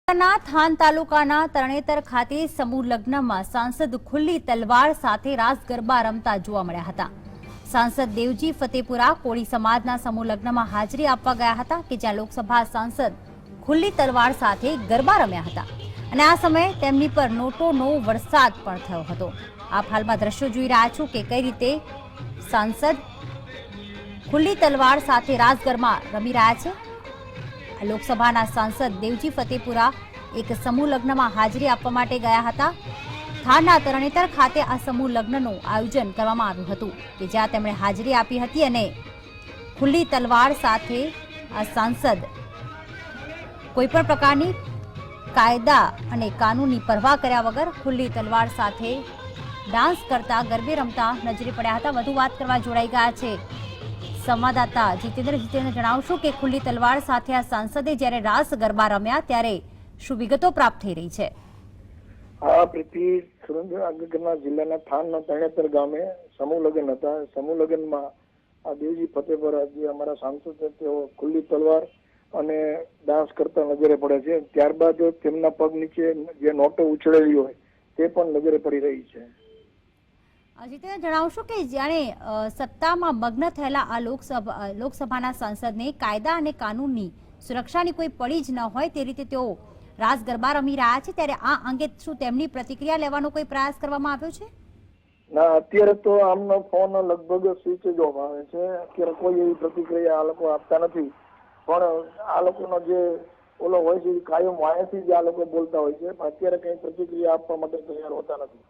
Than તાલુકાના તરણેતર ખાતે સમૂહ લગ્નમાં સાંસદ ખુલ્લી તલવાર સાથે રાસ ગરબા રમતા જોવા મળ્યા હતા। સાંસદ દેવજી ફતેપુરા કોળી સમાજના સમૂહ લગ્નમાં હાજરી આપવા ગયા હતા કે જ્યાં લોકસભા સાંસદ ખુલ્લી તલવાર સાથે ગરબા રમ્યા હતા અને આ સમયે તેમની પર નોટોનો વરસાદ પણ થયો હતો। આપ હાલમાં દ્રશ્યો જોઈ રહ્યા છો કે કઈ રીતે સાંસદ ખુલ્લી તલવાર સાથે રાસ ગરબા રમી રહ્યા છે। લોકસભાના સાંસદ દેવજી ફતેપુરા એક સમૂહ લગ્નમાં હાજરી આપવા માટે ગયા હતા। થાનના તરણેતર ખાતે આ સમૂહ લગ્નનું આયોજન કરવામાં આવ્યું હતું કે જ્યાં તેમણે હાજરી આપી હતી અને ખુલ્લી તલવાર સાથે આ સાંસદ કોઈપણ પ્રકારની કાયદા અને કાનૂની પરવા કર્યા વગર ખુલ્લી તલવાર સાથે ડાન્સ કરતા ગરબે રમતા નજરે પડ્યા હતા। વધુ વાત કરવા જોડાઈ ગયા છે સંવાદદાતા જીતેન્દ્ર જણાવશો કે ખુલ્લી તલવાર સાથે આ સાંસદે જ્યારે રાસ ગરબા રમ્યા ત્યારે શું વિગતો પ્રાપ્ત થઈ રહી છે? આ પ્રીતિ સુરેન્દ્રનગરના જિલ્લાના થાનના તરણેતર ગામે સમૂહ લગ્ન હતા। સમૂહ લગ્નમાં આ દેવજી ફતેપુરા જે અમારા સાંસદ છે તેઓ ખુલ્લી તલવાર અને ડાન્સ કરતા નજરે પડે છે। ત્યારબાદ તેમના પગ નીચે જે નોટો ઉછળેલી હોય તે પણ નજરે પડી રહી છે। જીતેન્દ્ર જણાવશો કે જાણે સત્તામાં મગ્ન થયેલા આ લોકસભાના સાંસદને કાયદા અને કાનૂનની સુરક્ષાની કોઈ પડી જ ન હોય તે રીતે તેઓ રાસ ગરબા રમી રહ્યા છે ત્યારે આ અંગે શું તેમની પ્રતિક્રિયા લેવાનો કોઈ પ્રયાસ કરવામાં આવ્યો છે? ના, અત્યારે તો આમનો ફોન લગભગ સ્વિચ જ ઓફ આવે છે। અત્યારે કોઈ એવી પ્રતિક્રિયા આ લોકો આપતા નથી, પણ આ લોકોનો જે ઓલો હોય છે કાયમ વાયાથી જ આ લોકો બોલતા હોય છે, પણ અત્યારે કઈ પ્રતિક્રિયા આપવા માટે તૈયાર હોતા નથી।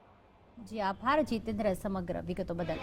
જી આભાર જીતેન્દ્ર સમગ્ર વિગતો બદલ।